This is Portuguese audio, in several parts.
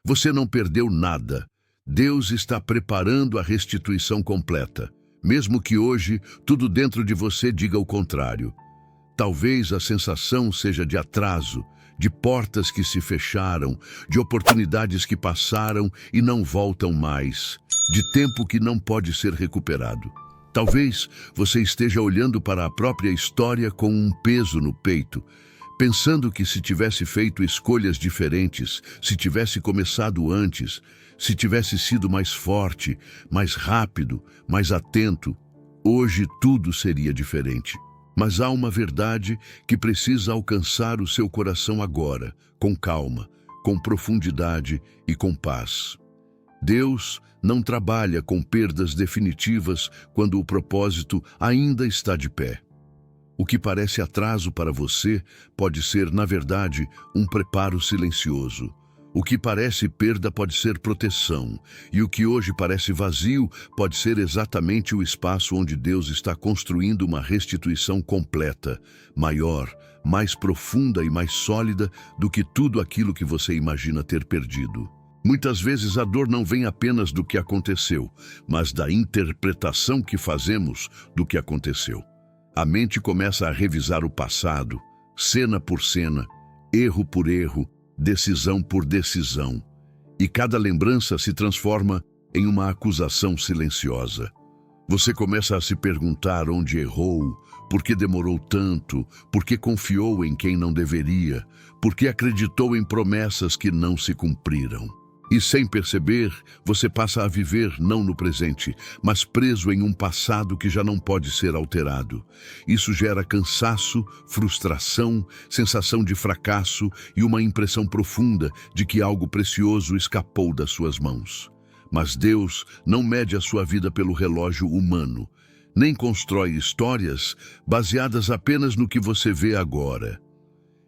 Você não perdeu nada. Deus está preparando a restituição completa, mesmo que hoje tudo dentro de você diga o contrário. Talvez a sensação seja de atraso, de portas que se fecharam, de oportunidades que passaram e não voltam mais, de tempo que não pode ser recuperado. Talvez você esteja olhando para a própria história com um peso no peito, pensando que se tivesse feito escolhas diferentes, se tivesse começado antes, se tivesse sido mais forte, mais rápido, mais atento, hoje tudo seria diferente. Mas há uma verdade que precisa alcançar o seu coração agora, com calma, com profundidade e com paz. Deus não trabalha com perdas definitivas quando o propósito ainda está de pé. O que parece atraso para você pode ser, na verdade, um preparo silencioso. O que parece perda pode ser proteção, e o que hoje parece vazio pode ser exatamente o espaço onde Deus está construindo uma restituição completa, maior, mais profunda e mais sólida do que tudo aquilo que você imagina ter perdido. Muitas vezes a dor não vem apenas do que aconteceu, mas da interpretação que fazemos do que aconteceu. A mente começa a revisar o passado, cena por cena, erro por erro, decisão por decisão, e cada lembrança se transforma em uma acusação silenciosa. Você começa a se perguntar onde errou, por que demorou tanto, por que confiou em quem não deveria, por que acreditou em promessas que não se cumpriram. E sem perceber, você passa a viver não no presente, mas preso em um passado que já não pode ser alterado. Isso gera cansaço, frustração, sensação de fracasso e uma impressão profunda de que algo precioso escapou das suas mãos. Mas Deus não mede a sua vida pelo relógio humano, nem constrói histórias baseadas apenas no que você vê agora.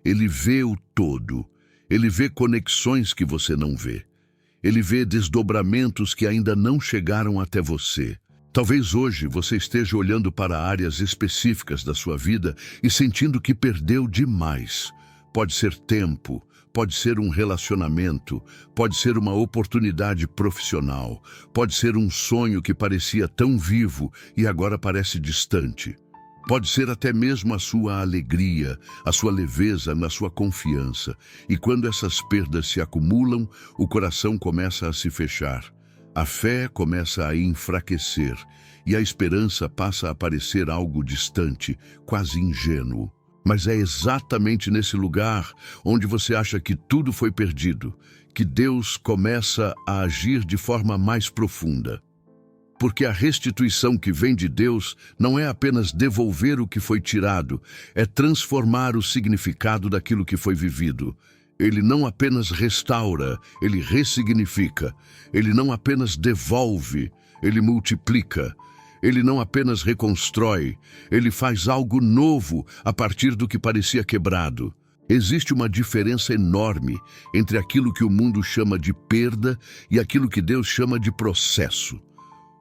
Ele vê o todo, ele vê conexões que você não vê. Ele vê desdobramentos que ainda não chegaram até você. Talvez hoje você esteja olhando para áreas específicas da sua vida e sentindo que perdeu demais. Pode ser tempo, pode ser um relacionamento, pode ser uma oportunidade profissional, pode ser um sonho que parecia tão vivo e agora parece distante. Pode ser até mesmo a sua alegria, a sua leveza, na sua confiança. E quando essas perdas se acumulam, o coração começa a se fechar. A fé começa a enfraquecer e a esperança passa a parecer algo distante, quase ingênuo. Mas é exatamente nesse lugar onde você acha que tudo foi perdido, que Deus começa a agir de forma mais profunda. Porque a restituição que vem de Deus não é apenas devolver o que foi tirado, é transformar o significado daquilo que foi vivido. Ele não apenas restaura, ele ressignifica. Ele não apenas devolve, ele multiplica. Ele não apenas reconstrói, ele faz algo novo a partir do que parecia quebrado. Existe uma diferença enorme entre aquilo que o mundo chama de perda e aquilo que Deus chama de processo.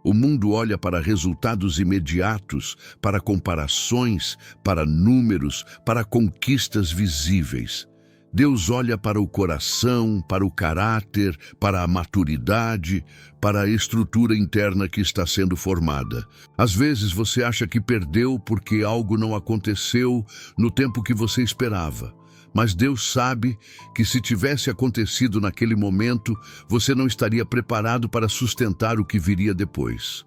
O mundo olha para resultados imediatos, para comparações, para números, para conquistas visíveis. Deus olha para o coração, para o caráter, para a maturidade, para a estrutura interna que está sendo formada. Às vezes você acha que perdeu porque algo não aconteceu no tempo que você esperava. Mas Deus sabe que se tivesse acontecido naquele momento, você não estaria preparado para sustentar o que viria depois.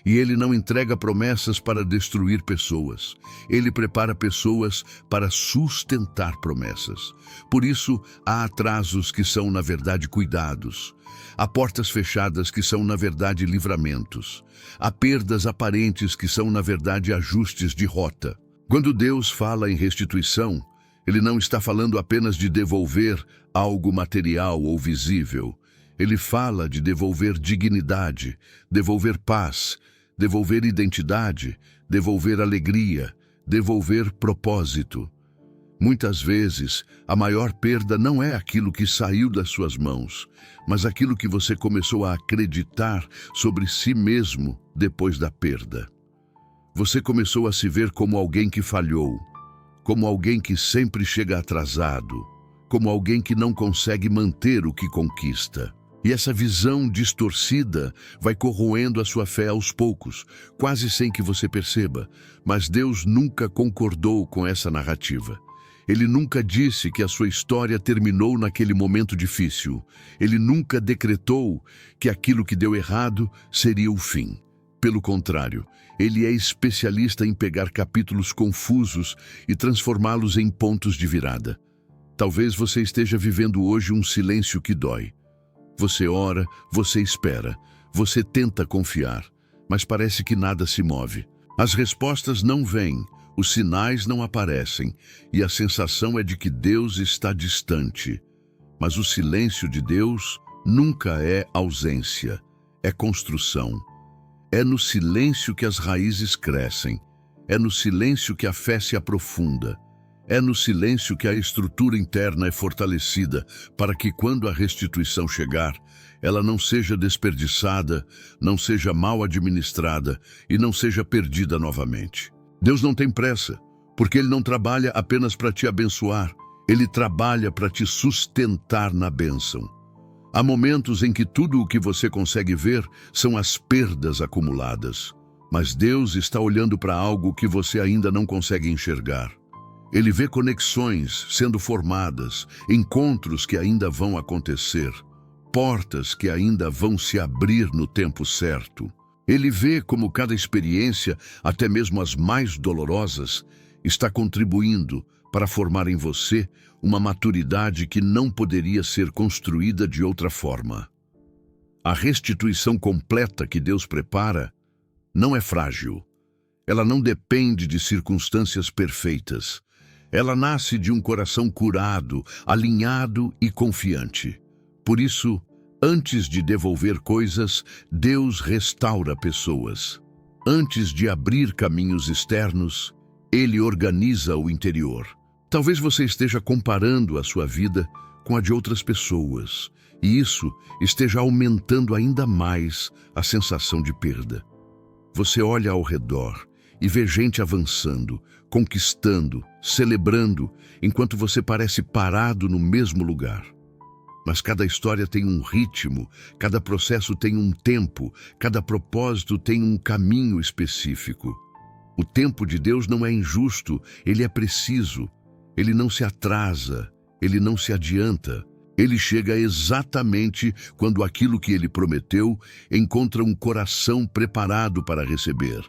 E Ele não entrega promessas para destruir pessoas. Ele prepara pessoas para sustentar promessas. Por isso, há atrasos que são, na verdade, cuidados. Há portas fechadas que são, na verdade, livramentos. Há perdas aparentes que são, na verdade, ajustes de rota. Quando Deus fala em restituição, Ele não está falando apenas de devolver algo material ou visível. Ele fala de devolver dignidade, devolver paz, devolver identidade, devolver alegria, devolver propósito. Muitas vezes, a maior perda não é aquilo que saiu das suas mãos, mas aquilo que você começou a acreditar sobre si mesmo depois da perda. Você começou a se ver como alguém que falhou, como alguém que sempre chega atrasado, como alguém que não consegue manter o que conquista. E essa visão distorcida vai corroendo a sua fé aos poucos, quase sem que você perceba. Mas Deus nunca concordou com essa narrativa. Ele nunca disse que a sua história terminou naquele momento difícil. Ele nunca decretou que aquilo que deu errado seria o fim. Pelo contrário, ele é especialista em pegar capítulos confusos e transformá-los em pontos de virada. Talvez você esteja vivendo hoje um silêncio que dói. Você ora, você espera, você tenta confiar, mas parece que nada se move. As respostas não vêm, os sinais não aparecem, e a sensação é de que Deus está distante. Mas o silêncio de Deus nunca é ausência, é construção. É no silêncio que as raízes crescem, é no silêncio que a fé se aprofunda. É no silêncio que a estrutura interna é fortalecida para que, quando a restituição chegar, ela não seja desperdiçada, não seja mal administrada e não seja perdida novamente. Deus não tem pressa, porque Ele não trabalha apenas para te abençoar, Ele trabalha para te sustentar na bênção. Há momentos em que tudo o que você consegue ver são as perdas acumuladas, mas Deus está olhando para algo que você ainda não consegue enxergar. Ele vê conexões sendo formadas, encontros que ainda vão acontecer, portas que ainda vão se abrir no tempo certo. Ele vê como cada experiência, até mesmo as mais dolorosas, está contribuindo para formar em você uma maturidade que não poderia ser construída de outra forma. A restituição completa que Deus prepara não é frágil. Ela não depende de circunstâncias perfeitas. Ela nasce de um coração curado, alinhado e confiante. Por isso, antes de devolver coisas, Deus restaura pessoas. Antes de abrir caminhos externos, Ele organiza o interior. Talvez você esteja comparando a sua vida com a de outras pessoas, e isso esteja aumentando ainda mais a sensação de perda. Você olha ao redor e vê gente avançando, conquistando, celebrando, enquanto você parece parado no mesmo lugar. Mas cada história tem um ritmo, cada processo tem um tempo, cada propósito tem um caminho específico. O tempo de Deus não é injusto, ele é preciso. Ele não se atrasa, ele não se adianta. Ele chega exatamente quando aquilo que ele prometeu encontra um coração preparado para receber.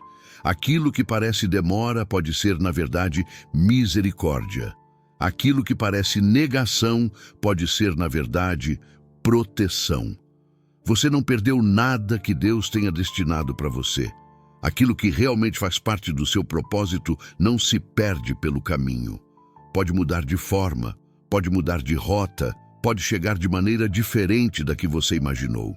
Aquilo que parece demora pode ser, na verdade, misericórdia. Aquilo que parece negação pode ser, na verdade, proteção. Você não perdeu nada que Deus tenha destinado para você. Aquilo que realmente faz parte do seu propósito não se perde pelo caminho. Pode mudar de forma, pode mudar de rota, pode chegar de maneira diferente da que você imaginou,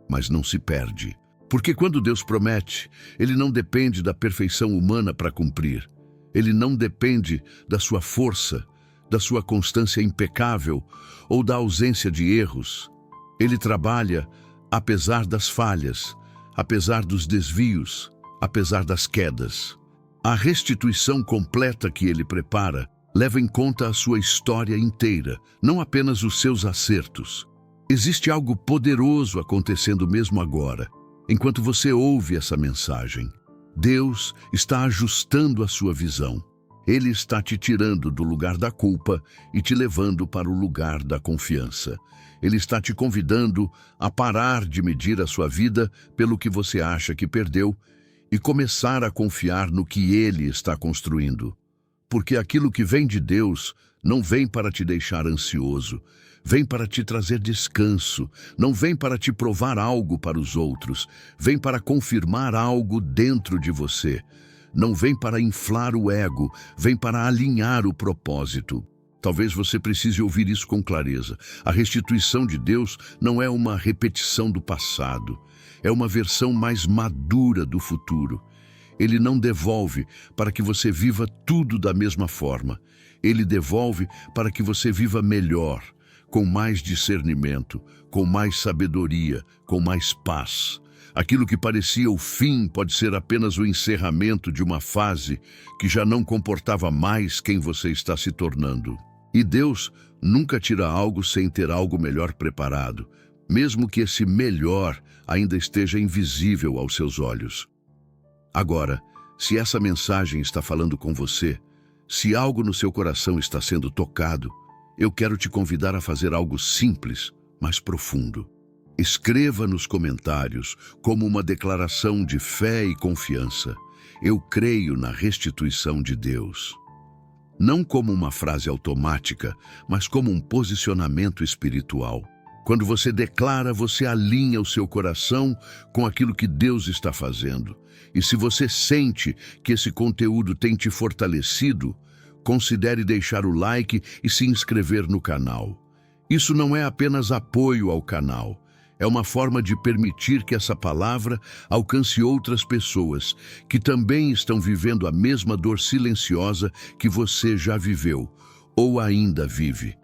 mas não se perde. Porque quando Deus promete, Ele não depende da perfeição humana para cumprir. Ele não depende da sua força, da sua constância impecável ou da ausência de erros. Ele trabalha apesar das falhas, apesar dos desvios, apesar das quedas. A restituição completa que Ele prepara leva em conta a sua história inteira, não apenas os seus acertos. Existe algo poderoso acontecendo mesmo agora, enquanto você ouve essa mensagem. Deus está ajustando a sua visão. Ele está te tirando do lugar da culpa e te levando para o lugar da confiança. Ele está te convidando a parar de medir a sua vida pelo que você acha que perdeu e começar a confiar no que Ele está construindo. Porque aquilo que vem de Deus não vem para te deixar ansioso, vem para te trazer descanso, não vem para te provar algo para os outros, vem para confirmar algo dentro de você. Não vem para inflar o ego, vem para alinhar o propósito. Talvez você precise ouvir isso com clareza. A restituição de Deus não é uma repetição do passado, é uma versão mais madura do futuro. Ele não devolve para que você viva tudo da mesma forma. Ele devolve para que você viva melhor, com mais discernimento, com mais sabedoria, com mais paz. Aquilo que parecia o fim pode ser apenas o encerramento de uma fase que já não comportava mais quem você está se tornando. E Deus nunca tira algo sem ter algo melhor preparado, mesmo que esse melhor ainda esteja invisível aos seus olhos. Agora, se essa mensagem está falando com você, se algo no seu coração está sendo tocado, eu quero te convidar a fazer algo simples, mas profundo. Escreva nos comentários, como uma declaração de fé e confiança: eu creio na restituição de Deus. Não como uma frase automática, mas como um posicionamento espiritual. Quando você declara, você alinha o seu coração com aquilo que Deus está fazendo. E se você sente que esse conteúdo tem te fortalecido, considere deixar o like e se inscrever no canal. Isso não é apenas apoio ao canal. É uma forma de permitir que essa palavra alcance outras pessoas que também estão vivendo a mesma dor silenciosa que você já viveu ou ainda vive.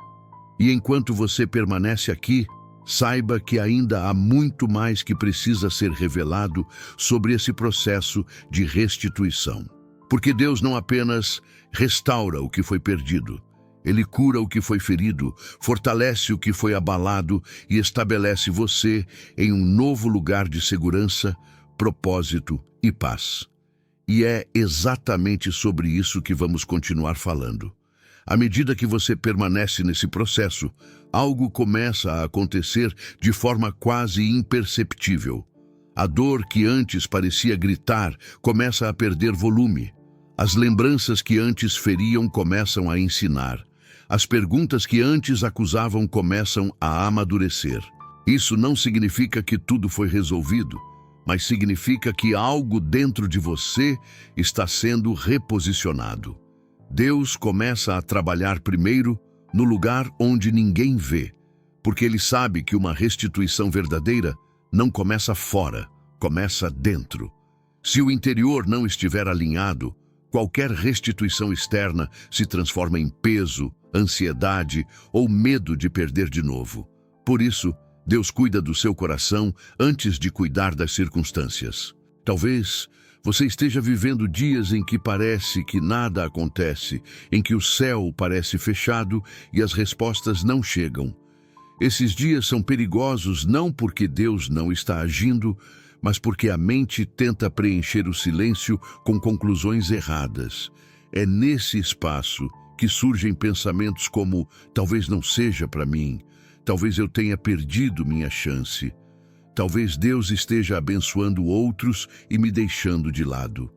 E enquanto você permanece aqui, saiba que ainda há muito mais que precisa ser revelado sobre esse processo de restituição. Porque Deus não apenas restaura o que foi perdido, Ele cura o que foi ferido, fortalece o que foi abalado e estabelece você em um novo lugar de segurança, propósito e paz. E é exatamente sobre isso que vamos continuar falando. À medida que você permanece nesse processo, algo começa a acontecer de forma quase imperceptível. A dor que antes parecia gritar começa a perder volume. As lembranças que antes feriam começam a ensinar. As perguntas que antes acusavam começam a amadurecer. Isso não significa que tudo foi resolvido, mas significa que algo dentro de você está sendo reposicionado. Deus começa a trabalhar primeiro no lugar onde ninguém vê, porque Ele sabe que uma restituição verdadeira não começa fora, começa dentro. Se o interior não estiver alinhado, qualquer restituição externa se transforma em peso, ansiedade ou medo de perder de novo. Por isso, Deus cuida do seu coração antes de cuidar das circunstâncias. Talvez você esteja vivendo dias em que parece que nada acontece, em que o céu parece fechado e as respostas não chegam. Esses dias são perigosos não porque Deus não está agindo, mas porque a mente tenta preencher o silêncio com conclusões erradas. É nesse espaço que surgem pensamentos como: talvez não seja para mim, talvez eu tenha perdido minha chance. Talvez Deus esteja abençoando outros e me deixando de lado.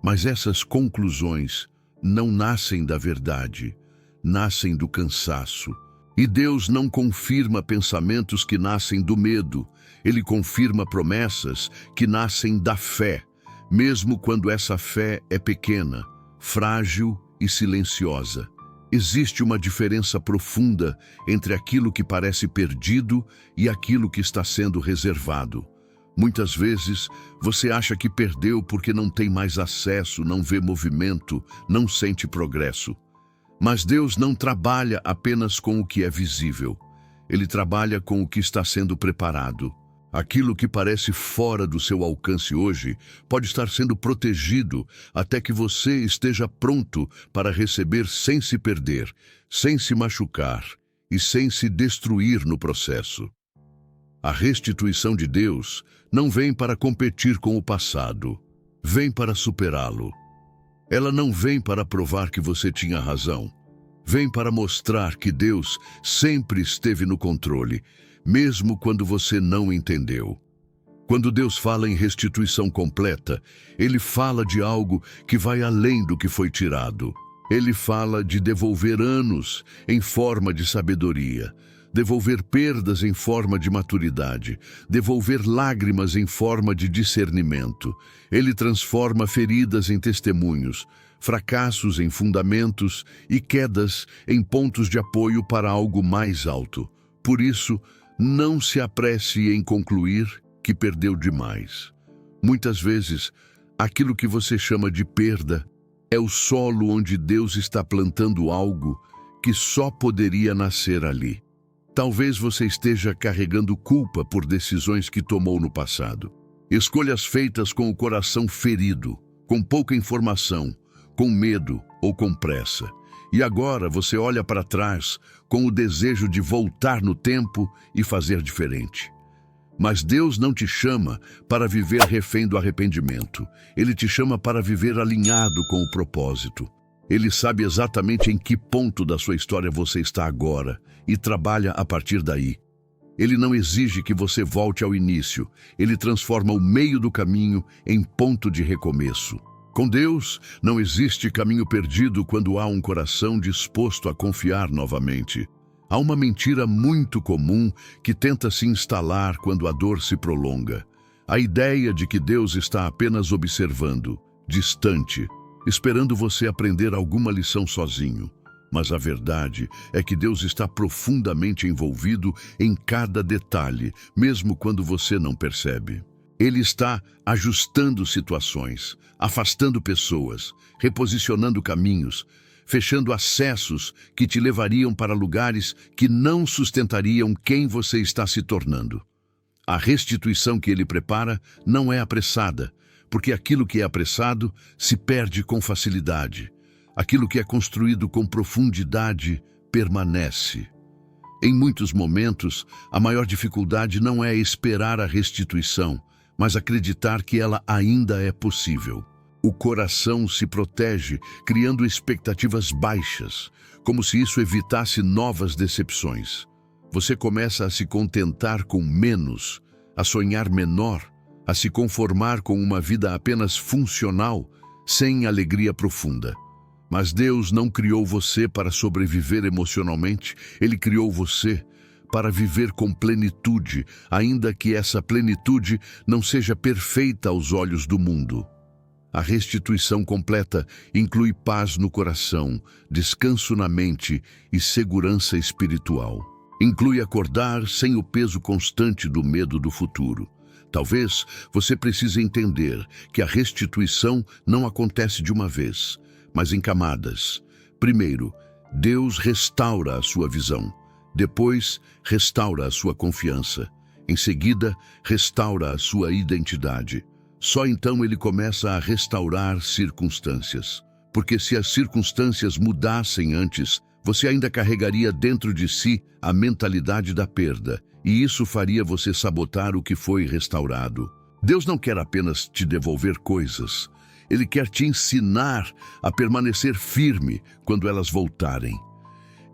Mas essas conclusões não nascem da verdade, nascem do cansaço. E Deus não confirma pensamentos que nascem do medo, Ele confirma promessas que nascem da fé, mesmo quando essa fé é pequena, frágil e silenciosa. Existe uma diferença profunda entre aquilo que parece perdido e aquilo que está sendo reservado. Muitas vezes, você acha que perdeu porque não tem mais acesso, não vê movimento, não sente progresso. Mas Deus não trabalha apenas com o que é visível. Ele trabalha com o que está sendo preparado. Aquilo que parece fora do seu alcance hoje pode estar sendo protegido até que você esteja pronto para receber sem se perder, sem se machucar e sem se destruir no processo. A restituição de Deus não vem para competir com o passado, vem para superá-lo. Ela não vem para provar que você tinha razão, vem para mostrar que Deus sempre esteve no controle, mesmo quando você não entendeu. Quando Deus fala em restituição completa, Ele fala de algo que vai além do que foi tirado. Ele fala de devolver anos em forma de sabedoria, devolver perdas em forma de maturidade, devolver lágrimas em forma de discernimento. Ele transforma feridas em testemunhos, fracassos em fundamentos e quedas em pontos de apoio para algo mais alto. Por isso, não se apresse em concluir que perdeu demais. Muitas vezes, aquilo que você chama de perda é o solo onde Deus está plantando algo que só poderia nascer ali. Talvez você esteja carregando culpa por decisões que tomou no passado. Escolhas feitas com o coração ferido, com pouca informação, com medo ou com pressa. E agora você olha para trás com o desejo de voltar no tempo e fazer diferente. Mas Deus não te chama para viver refém do arrependimento. Ele te chama para viver alinhado com o propósito. Ele sabe exatamente em que ponto da sua história você está agora e trabalha a partir daí. Ele não exige que você volte ao início. Ele transforma o meio do caminho em ponto de recomeço. Com Deus, não existe caminho perdido quando há um coração disposto a confiar novamente. Há uma mentira muito comum que tenta se instalar quando a dor se prolonga. A ideia de que Deus está apenas observando, distante, esperando você aprender alguma lição sozinho. Mas a verdade é que Deus está profundamente envolvido em cada detalhe, mesmo quando você não percebe. Ele está ajustando situações, afastando pessoas, reposicionando caminhos, fechando acessos que te levariam para lugares que não sustentariam quem você está se tornando. A restituição que ele prepara não é apressada, porque aquilo que é apressado se perde com facilidade. Aquilo que é construído com profundidade permanece. Em muitos momentos, a maior dificuldade não é esperar a restituição, mas acreditar que ela ainda é possível. O coração se protege, criando expectativas baixas, como se isso evitasse novas decepções. Você começa a se contentar com menos, a sonhar menor, a se conformar com uma vida apenas funcional, sem alegria profunda. Mas Deus não criou você para sobreviver emocionalmente, Ele criou você para viver com plenitude, ainda que essa plenitude não seja perfeita aos olhos do mundo. A restituição completa inclui paz no coração, descanso na mente e segurança espiritual. Inclui acordar sem o peso constante do medo do futuro. Talvez você precise entender que a restituição não acontece de uma vez, mas em camadas. Primeiro, Deus restaura a sua visão. Depois, restaura a sua confiança. Em seguida, restaura a sua identidade. Só então ele começa a restaurar circunstâncias. Porque se as circunstâncias mudassem antes, você ainda carregaria dentro de si a mentalidade da perda, e isso faria você sabotar o que foi restaurado. Deus não quer apenas te devolver coisas. Ele quer te ensinar a permanecer firme quando elas voltarem.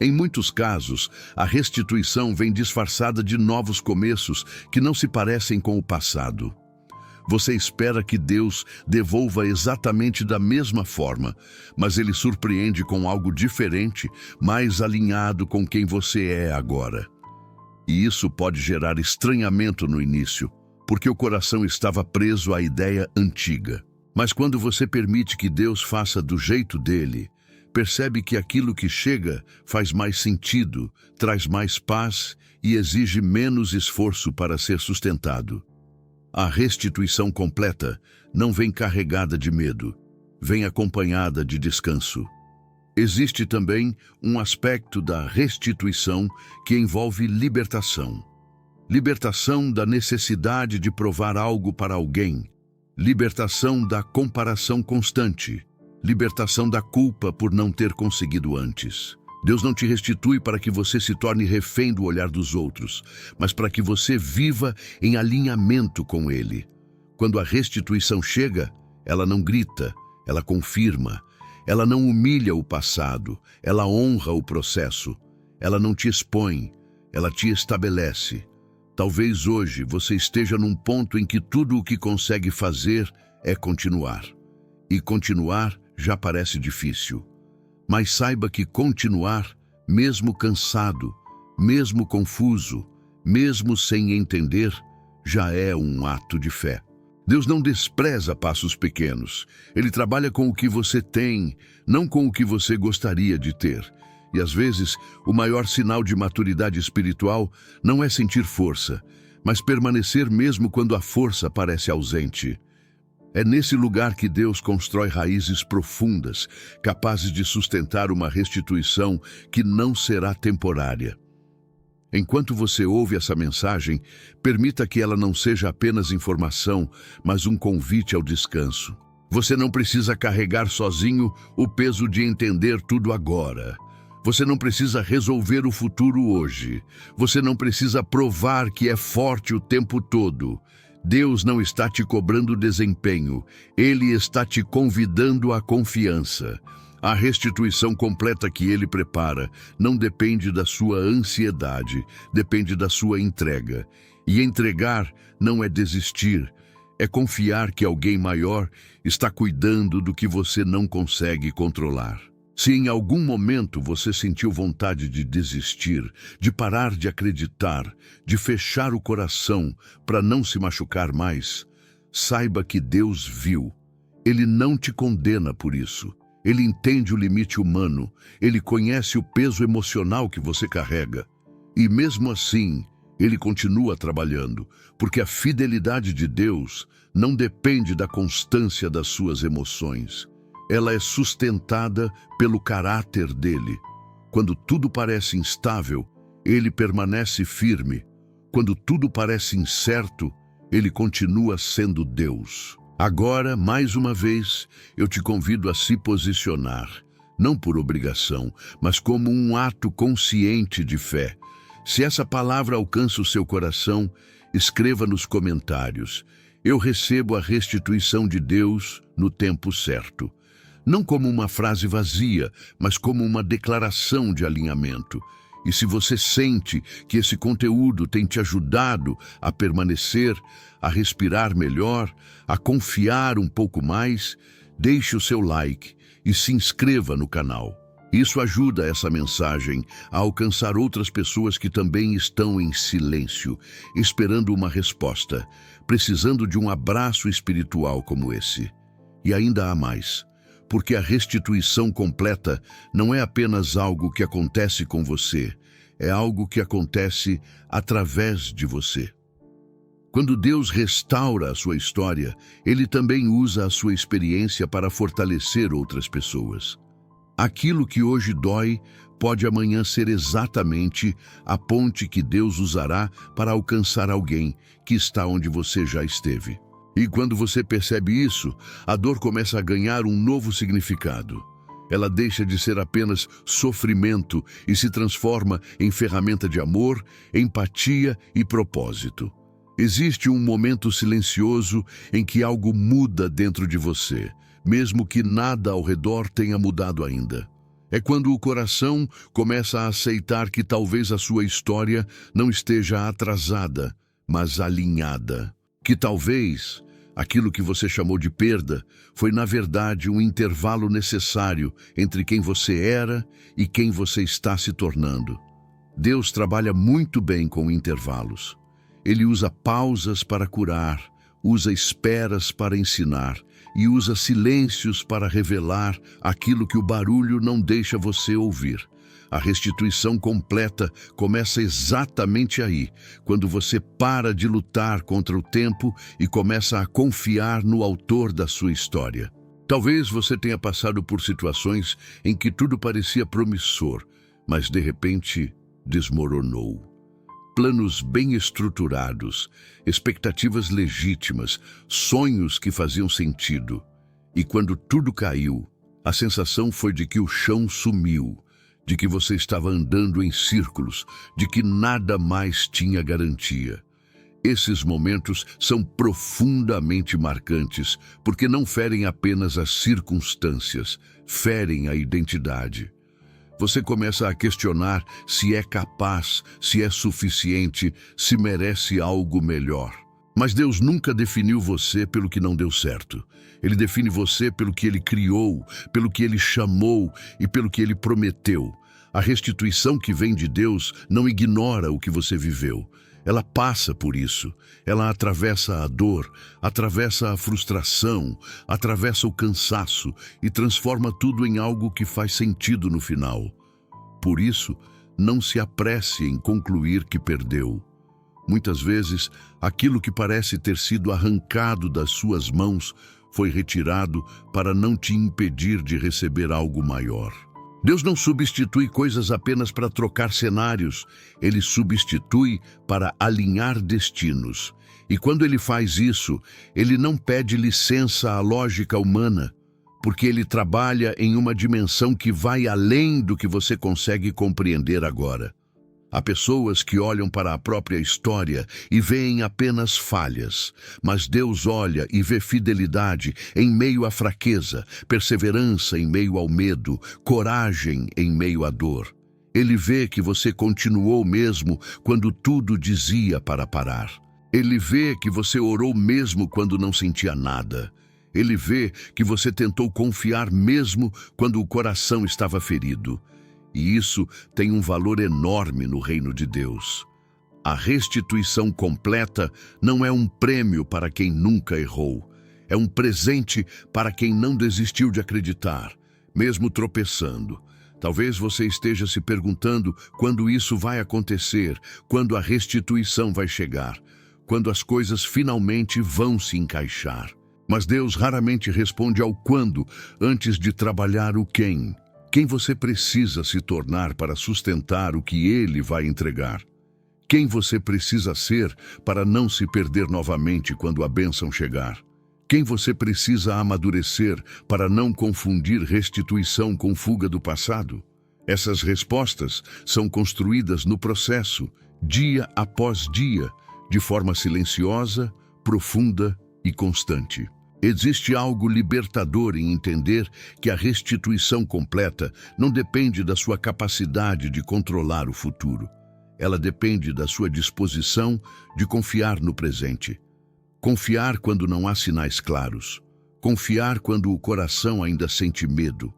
Em muitos casos, a restituição vem disfarçada de novos começos que não se parecem com o passado. Você espera que Deus devolva exatamente da mesma forma, mas Ele surpreende com algo diferente, mais alinhado com quem você é agora. E isso pode gerar estranhamento no início, porque o coração estava preso à ideia antiga. Mas quando você permite que Deus faça do jeito dele, percebe que aquilo que chega faz mais sentido, traz mais paz e exige menos esforço para ser sustentado. A restituição completa não vem carregada de medo, vem acompanhada de descanso. Existe também um aspecto da restituição que envolve libertação. Libertação da necessidade de provar algo para alguém. Libertação da comparação constante. Libertação da culpa por não ter conseguido antes. Deus não te restitui para que você se torne refém do olhar dos outros, mas para que você viva em alinhamento com Ele. Quando a restituição chega, ela não grita, ela confirma. Ela não humilha o passado, ela honra o processo. Ela não te expõe, ela te estabelece. Talvez hoje você esteja num ponto em que tudo o que consegue fazer é continuar. E continuar já parece difícil. Mas saiba que continuar, mesmo cansado, mesmo confuso, mesmo sem entender, já é um ato de fé. Deus não despreza passos pequenos. Ele trabalha com o que você tem, não com o que você gostaria de ter. E às vezes, o maior sinal de maturidade espiritual não é sentir força, mas permanecer mesmo quando a força parece ausente. É nesse lugar que Deus constrói raízes profundas, capazes de sustentar uma restituição que não será temporária. Enquanto você ouve essa mensagem, permita que ela não seja apenas informação, mas um convite ao descanso. Você não precisa carregar sozinho o peso de entender tudo agora. Você não precisa resolver o futuro hoje. Você não precisa provar que é forte o tempo todo. Deus não está te cobrando desempenho. Ele está te convidando à confiança. A restituição completa que Ele prepara não depende da sua ansiedade, depende da sua entrega. E entregar não é desistir, é confiar que alguém maior está cuidando do que você não consegue controlar. Se em algum momento você sentiu vontade de desistir, de parar de acreditar, de fechar o coração para não se machucar mais, saiba que Deus viu. Ele não te condena por isso. Ele entende o limite humano. Ele conhece o peso emocional que você carrega. E mesmo assim, Ele continua trabalhando, porque a fidelidade de Deus não depende da constância das suas emoções. Ela é sustentada pelo caráter dele. Quando tudo parece instável, Ele permanece firme. Quando tudo parece incerto, Ele continua sendo Deus. Agora, mais uma vez, eu te convido a se posicionar, não por obrigação, mas como um ato consciente de fé. Se essa palavra alcança o seu coração, escreva nos comentários: eu recebo a restituição de Deus no tempo certo. Não como uma frase vazia, mas como uma declaração de alinhamento. E se você sente que esse conteúdo tem te ajudado a permanecer, a respirar melhor, a confiar um pouco mais, deixe o seu like e se inscreva no canal. Isso ajuda essa mensagem a alcançar outras pessoas que também estão em silêncio, esperando uma resposta, precisando de um abraço espiritual como esse. E ainda há mais. Porque a restituição completa não é apenas algo que acontece com você, é algo que acontece através de você. Quando Deus restaura a sua história, Ele também usa a sua experiência para fortalecer outras pessoas. Aquilo que hoje dói pode amanhã ser exatamente a ponte que Deus usará para alcançar alguém que está onde você já esteve. E quando você percebe isso, a dor começa a ganhar um novo significado. Ela deixa de ser apenas sofrimento e se transforma em ferramenta de amor, empatia e propósito. Existe um momento silencioso em que algo muda dentro de você, mesmo que nada ao redor tenha mudado ainda. É quando o coração começa a aceitar que talvez a sua história não esteja atrasada, mas alinhada. Que talvez aquilo que você chamou de perda foi, na verdade, um intervalo necessário entre quem você era e quem você está se tornando. Deus trabalha muito bem com intervalos. Ele usa pausas para curar, usa esperas para ensinar e usa silêncios para revelar aquilo que o barulho não deixa você ouvir. A restituição completa começa exatamente aí, quando você para de lutar contra o tempo e começa a confiar no autor da sua história. Talvez você tenha passado por situações em que tudo parecia promissor, mas de repente desmoronou. Planos bem estruturados, expectativas legítimas, sonhos que faziam sentido. E quando tudo caiu, a sensação foi de que o chão sumiu, de que você estava andando em círculos, de que nada mais tinha garantia. Esses momentos são profundamente marcantes, porque não ferem apenas as circunstâncias, ferem a identidade. Você começa a questionar se é capaz, se é suficiente, se merece algo melhor. Mas Deus nunca definiu você pelo que não deu certo. Ele define você pelo que Ele criou, pelo que Ele chamou e pelo que Ele prometeu. A restituição que vem de Deus não ignora o que você viveu. Ela passa por isso. Ela atravessa a dor, atravessa a frustração, atravessa o cansaço e transforma tudo em algo que faz sentido no final. Por isso, não se apresse em concluir que perdeu. Muitas vezes, aquilo que parece ter sido arrancado das suas mãos foi retirado para não te impedir de receber algo maior. Deus não substitui coisas apenas para trocar cenários, ele substitui para alinhar destinos. E quando ele faz isso, ele não pede licença à lógica humana, porque ele trabalha em uma dimensão que vai além do que você consegue compreender agora. Há pessoas que olham para a própria história e veem apenas falhas, mas Deus olha e vê fidelidade em meio à fraqueza, perseverança em meio ao medo, coragem em meio à dor. Ele vê que você continuou mesmo quando tudo dizia para parar. Ele vê que você orou mesmo quando não sentia nada. Ele vê que você tentou confiar mesmo quando o coração estava ferido. E isso tem um valor enorme no reino de Deus. A restituição completa não é um prêmio para quem nunca errou. É um presente para quem não desistiu de acreditar, mesmo tropeçando. Talvez você esteja se perguntando quando isso vai acontecer, quando a restituição vai chegar, quando as coisas finalmente vão se encaixar. Mas Deus raramente responde ao quando antes de trabalhar o quem. Quem você precisa se tornar para sustentar o que Ele vai entregar? Quem você precisa ser para não se perder novamente quando a bênção chegar? Quem você precisa amadurecer para não confundir restituição com fuga do passado? Essas respostas são construídas no processo, dia após dia, de forma silenciosa, profunda e constante. Existe algo libertador em entender que a restituição completa não depende da sua capacidade de controlar o futuro. Ela depende da sua disposição de confiar no presente. Confiar quando não há sinais claros. Confiar quando o coração ainda sente medo.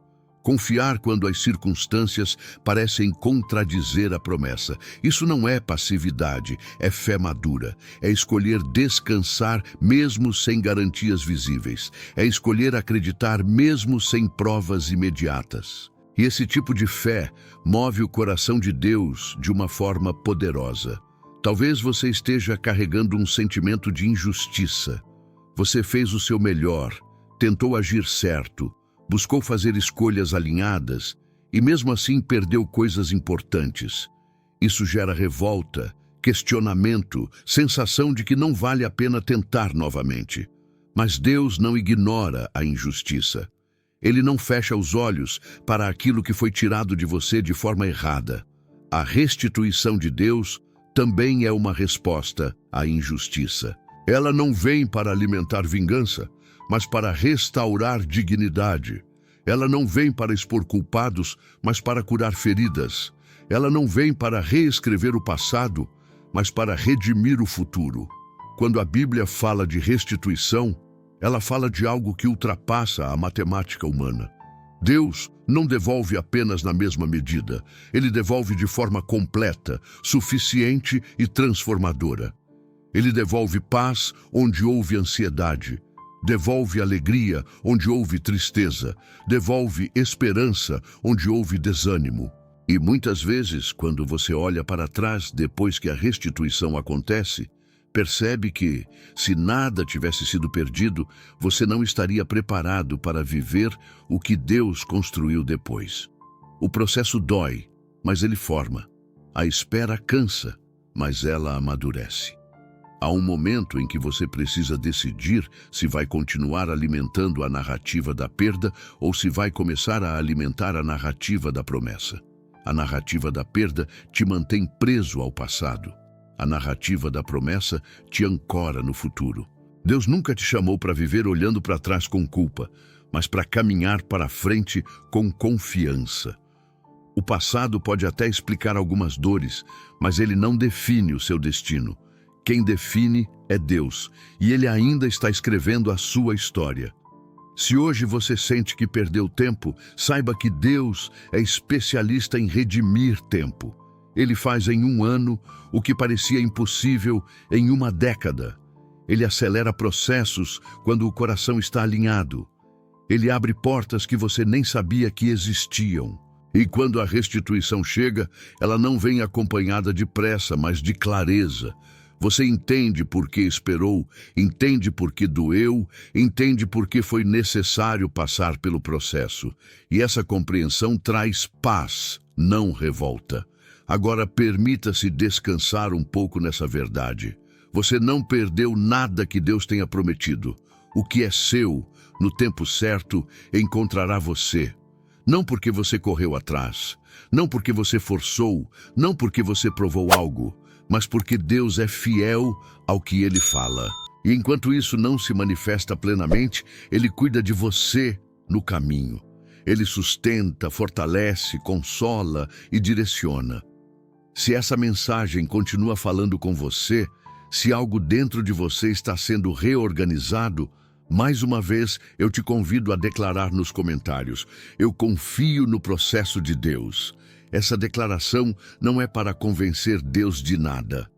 Confiar quando as circunstâncias parecem contradizer a promessa. Isso não é passividade, é fé madura. É escolher descansar mesmo sem garantias visíveis. É escolher acreditar mesmo sem provas imediatas. E esse tipo de fé move o coração de Deus de uma forma poderosa. Talvez você esteja carregando um sentimento de injustiça. Você fez o seu melhor, tentou agir certo, buscou fazer escolhas alinhadas e mesmo assim perdeu coisas importantes. Isso gera revolta, questionamento, sensação de que não vale a pena tentar novamente. Mas Deus não ignora a injustiça. Ele não fecha os olhos para aquilo que foi tirado de você de forma errada. A restituição de Deus também é uma resposta à injustiça. Ela não vem para alimentar vingança, mas para restaurar dignidade. Ela não vem para expor culpados, mas para curar feridas. Ela não vem para reescrever o passado, mas para redimir o futuro. Quando a Bíblia fala de restituição, ela fala de algo que ultrapassa a matemática humana. Deus não devolve apenas na mesma medida. Ele devolve de forma completa, suficiente e transformadora. Ele devolve paz onde houve ansiedade. Devolve alegria onde houve tristeza, devolve esperança onde houve desânimo. E muitas vezes, quando você olha para trás depois que a restituição acontece, percebe que, se nada tivesse sido perdido, você não estaria preparado para viver o que Deus construiu depois. O processo dói, mas ele forma. A espera cansa, mas ela amadurece. Há um momento em que você precisa decidir se vai continuar alimentando a narrativa da perda ou se vai começar a alimentar a narrativa da promessa. A narrativa da perda te mantém preso ao passado. A narrativa da promessa te ancora no futuro. Deus nunca te chamou para viver olhando para trás com culpa, mas para caminhar para frente com confiança. O passado pode até explicar algumas dores, mas ele não define o seu destino. Quem define é Deus, e Ele ainda está escrevendo a sua história. Se hoje você sente que perdeu tempo, saiba que Deus é especialista em redimir tempo. Ele faz em 1 ano o que parecia impossível em 1 década. Ele acelera processos quando o coração está alinhado. Ele abre portas que você nem sabia que existiam. E quando a restituição chega, ela não vem acompanhada de pressa, mas de clareza. Você entende por que esperou, entende por que doeu, entende por que foi necessário passar pelo processo. E essa compreensão traz paz, não revolta. Agora permita-se descansar um pouco nessa verdade. Você não perdeu nada que Deus tenha prometido. O que é seu, no tempo certo, encontrará você. Não porque você correu atrás, não porque você forçou, não porque você provou algo, mas porque Deus é fiel ao que Ele fala. E enquanto isso não se manifesta plenamente, Ele cuida de você no caminho. Ele sustenta, fortalece, consola e direciona. Se essa mensagem continua falando com você, se algo dentro de você está sendo reorganizado, mais uma vez eu te convido a declarar nos comentários: eu confio no processo de Deus. Essa declaração não é para convencer Deus de nada.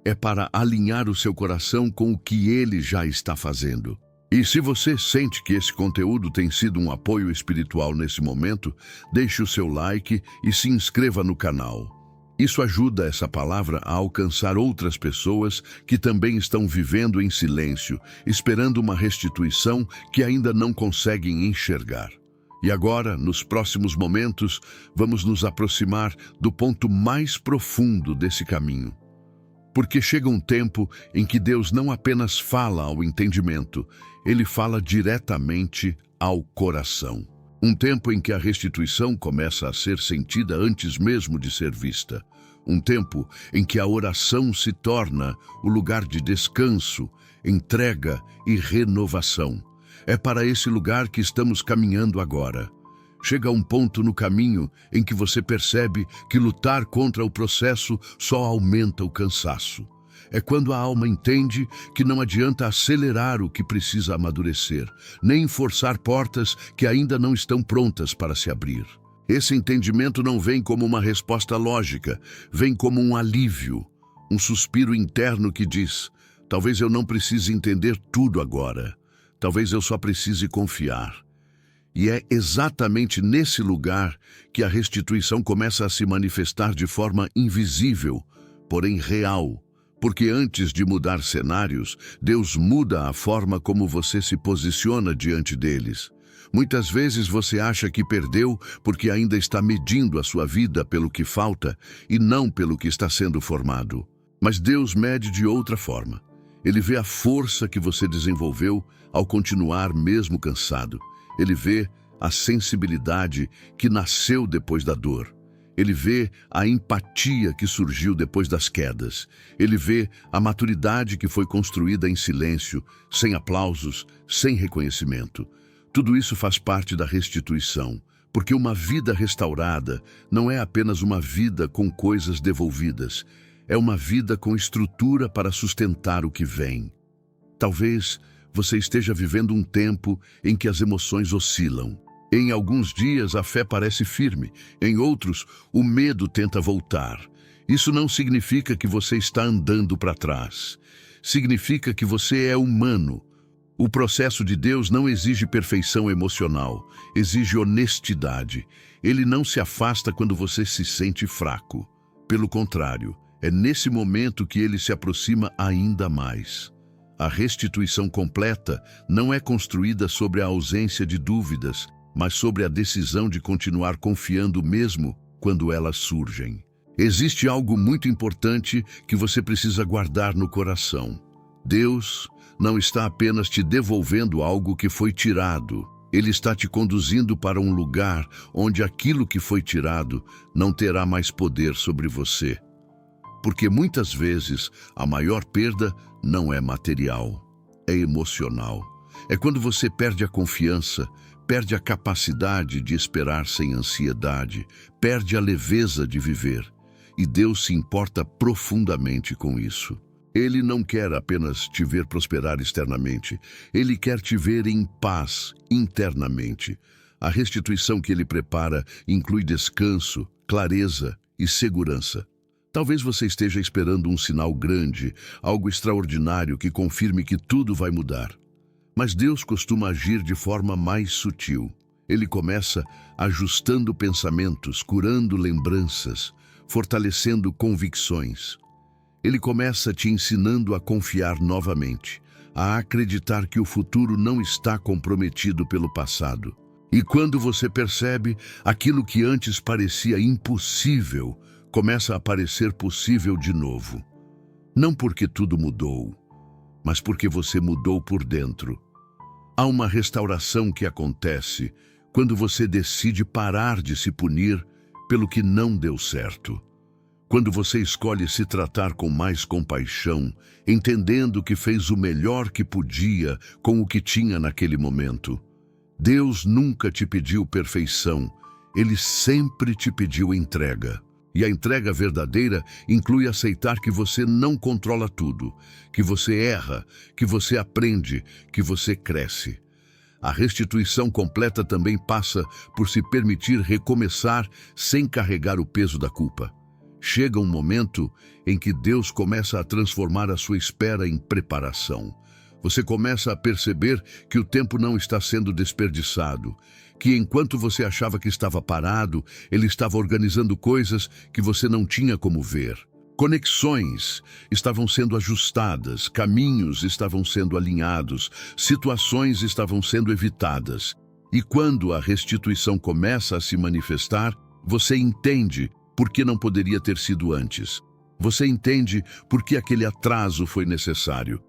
É para alinhar o seu coração com o que Ele já está fazendo. E se você sente que esse conteúdo tem sido um apoio espiritual nesse momento, deixe o seu like e se inscreva no canal. Isso ajuda essa palavra a alcançar outras pessoas que também estão vivendo em silêncio, esperando uma restituição que ainda não conseguem enxergar. E agora, nos próximos momentos, vamos nos aproximar do ponto mais profundo desse caminho. Porque chega um tempo em que Deus não apenas fala ao entendimento, Ele fala diretamente ao coração. Um tempo em que a restituição começa a ser sentida antes mesmo de ser vista. Um tempo em que a oração se torna o lugar de descanso, entrega e renovação. É para esse lugar que estamos caminhando agora. Chega um ponto no caminho em que você percebe que lutar contra o processo só aumenta o cansaço. É quando a alma entende que não adianta acelerar o que precisa amadurecer, nem forçar portas que ainda não estão prontas para se abrir. Esse entendimento não vem como uma resposta lógica, vem como um alívio, um suspiro interno que diz: talvez eu não precise entender tudo agora. Talvez eu só precise confiar. E é exatamente nesse lugar que a restituição começa a se manifestar de forma invisível, porém real. Porque antes de mudar cenários, Deus muda a forma como você se posiciona diante deles. Muitas vezes você acha que perdeu porque ainda está medindo a sua vida pelo que falta e não pelo que está sendo formado. Mas Deus mede de outra forma. Ele vê a força que você desenvolveu ao continuar mesmo cansado. Ele vê a sensibilidade que nasceu depois da dor. Ele vê a empatia que surgiu depois das quedas. Ele vê a maturidade que foi construída em silêncio, sem aplausos, sem reconhecimento. Tudo isso faz parte da restituição, porque uma vida restaurada não é apenas uma vida com coisas devolvidas. É uma vida com estrutura para sustentar o que vem. Talvez você esteja vivendo um tempo em que as emoções oscilam. Em alguns dias a fé parece firme, em outros o medo tenta voltar. Isso não significa que você está andando para trás. Significa que você é humano. O processo de Deus não exige perfeição emocional, exige honestidade. Ele não se afasta quando você se sente fraco. Pelo contrário, é nesse momento que ele se aproxima ainda mais. A restituição completa não é construída sobre a ausência de dúvidas, mas sobre a decisão de continuar confiando mesmo quando elas surgem. Existe algo muito importante que você precisa guardar no coração. Deus não está apenas te devolvendo algo que foi tirado. Ele está te conduzindo para um lugar onde aquilo que foi tirado não terá mais poder sobre você. Porque muitas vezes a maior perda não é material, é emocional. É quando você perde a confiança, perde a capacidade de esperar sem ansiedade, perde a leveza de viver. E Deus se importa profundamente com isso. Ele não quer apenas te ver prosperar externamente, Ele quer te ver em paz internamente. A restituição que Ele prepara inclui descanso, clareza e segurança. Talvez você esteja esperando um sinal grande, algo extraordinário que confirme que tudo vai mudar. Mas Deus costuma agir de forma mais sutil. Ele começa ajustando pensamentos, curando lembranças, fortalecendo convicções. Ele começa te ensinando a confiar novamente, a acreditar que o futuro não está comprometido pelo passado. E quando você percebe, aquilo que antes parecia impossível começa a parecer possível de novo. Não porque tudo mudou, mas porque você mudou por dentro. Há uma restauração que acontece quando você decide parar de se punir pelo que não deu certo. Quando você escolhe se tratar com mais compaixão, entendendo que fez o melhor que podia com o que tinha naquele momento. Deus nunca te pediu perfeição, Ele sempre te pediu entrega. E a entrega verdadeira inclui aceitar que você não controla tudo, que você erra, que você aprende, que você cresce. A restituição completa também passa por se permitir recomeçar sem carregar o peso da culpa. Chega um momento em que Deus começa a transformar a sua espera em preparação. Você começa a perceber que o tempo não está sendo desperdiçado, que enquanto você achava que estava parado, Ele estava organizando coisas que você não tinha como ver. Conexões estavam sendo ajustadas, caminhos estavam sendo alinhados, situações estavam sendo evitadas. E quando a restituição começa a se manifestar, você entende por que não poderia ter sido antes. Você entende por que aquele atraso foi necessário.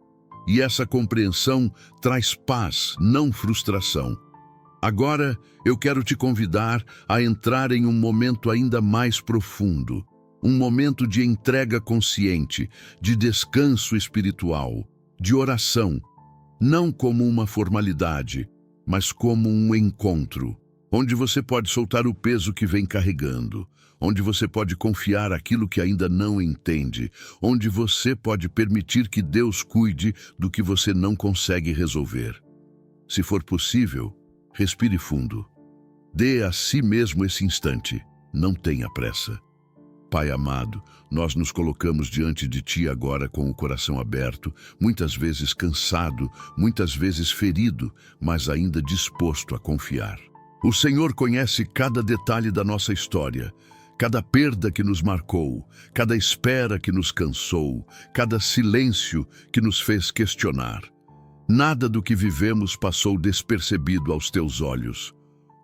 E essa compreensão traz paz, não frustração. Agora, eu quero te convidar a entrar em um momento ainda mais profundo. Um momento de entrega consciente, de descanso espiritual, de oração. Não como uma formalidade, mas como um encontro, onde você pode soltar o peso que vem carregando, onde você pode confiar aquilo que ainda não entende, onde você pode permitir que Deus cuide do que você não consegue resolver. Se for possível, respire fundo. Dê a si mesmo esse instante. Não tenha pressa. Pai amado, nós nos colocamos diante de Ti agora com o coração aberto, muitas vezes cansado, muitas vezes ferido, mas ainda disposto a confiar. O Senhor conhece cada detalhe da nossa história, cada perda que nos marcou, cada espera que nos cansou, cada silêncio que nos fez questionar. Nada do que vivemos passou despercebido aos Teus olhos.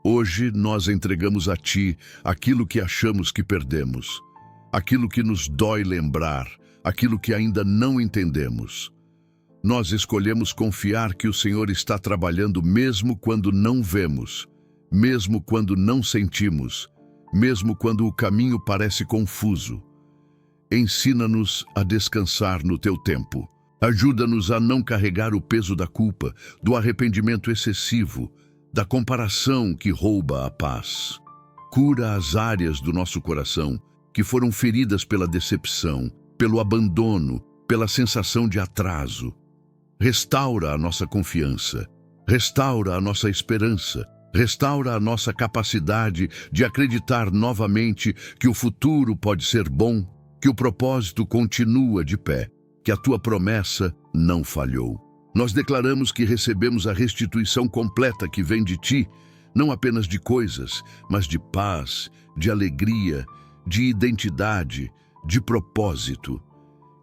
Hoje nós entregamos a Ti aquilo que achamos que perdemos, aquilo que nos dói lembrar, aquilo que ainda não entendemos. Nós escolhemos confiar que o Senhor está trabalhando mesmo quando não vemos, mesmo quando não sentimos, mesmo quando o caminho parece confuso. Ensina-nos a descansar no Teu tempo. Ajuda-nos a não carregar o peso da culpa, do arrependimento excessivo, da comparação que rouba a paz. Cura as áreas do nosso coração que foram feridas pela decepção, pelo abandono, pela sensação de atraso. Restaura a nossa confiança, restaura a nossa esperança, restaura a nossa capacidade de acreditar novamente que o futuro pode ser bom, que o propósito continua de pé, que a Tua promessa não falhou. Nós declaramos que recebemos a restituição completa que vem de Ti, não apenas de coisas, mas de paz, de alegria, de identidade, de propósito.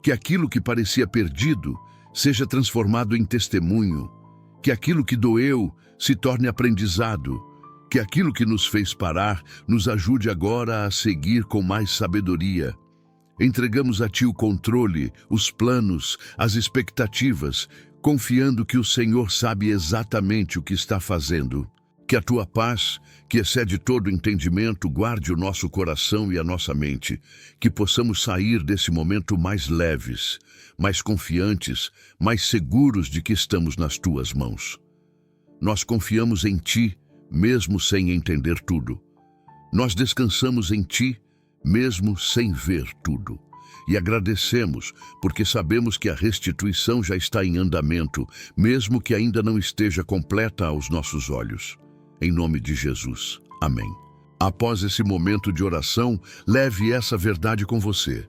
Que aquilo que parecia perdido seja transformado em testemunho, que aquilo que doeu se torne aprendizado, que aquilo que nos fez parar nos ajude agora a seguir com mais sabedoria. Entregamos a Ti o controle, os planos, as expectativas, confiando que o Senhor sabe exatamente o que está fazendo. Que a Tua paz, que excede todo entendimento, guarde o nosso coração e a nossa mente, que possamos sair desse momento mais leves, mais confiantes, mais seguros de que estamos nas Tuas mãos. Nós confiamos em Ti, mesmo sem entender tudo. Nós descansamos em Ti, mesmo sem ver tudo. E agradecemos, porque sabemos que a restituição já está em andamento, mesmo que ainda não esteja completa aos nossos olhos. Em nome de Jesus. Amém. Após esse momento de oração, leve essa verdade com você.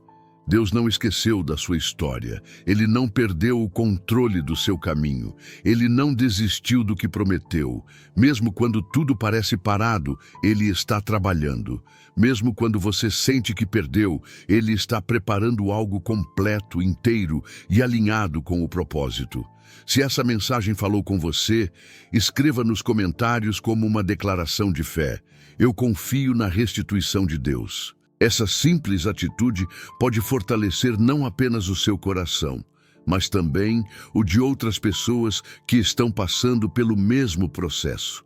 Deus não esqueceu da sua história. Ele não perdeu o controle do seu caminho. Ele não desistiu do que prometeu. Mesmo quando tudo parece parado, Ele está trabalhando. Mesmo quando você sente que perdeu, Ele está preparando algo completo, inteiro e alinhado com o propósito. Se essa mensagem falou com você, escreva nos comentários como uma declaração de fé. Eu confio na restituição de Deus. Essa simples atitude pode fortalecer não apenas o seu coração, mas também o de outras pessoas que estão passando pelo mesmo processo.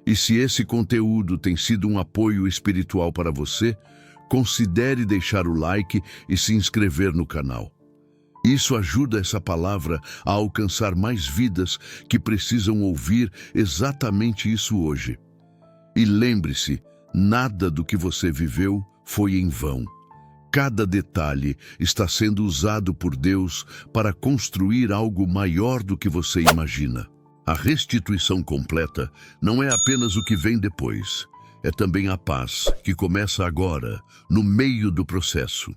E se esse conteúdo tem sido um apoio espiritual para você, considere deixar o like e se inscrever no canal. Isso ajuda essa palavra a alcançar mais vidas que precisam ouvir exatamente isso hoje. E lembre-se, nada do que você viveu foi em vão. Cada detalhe está sendo usado por Deus para construir algo maior do que você imagina. A restituição completa não é apenas o que vem depois, é também a paz que começa agora, no meio do processo.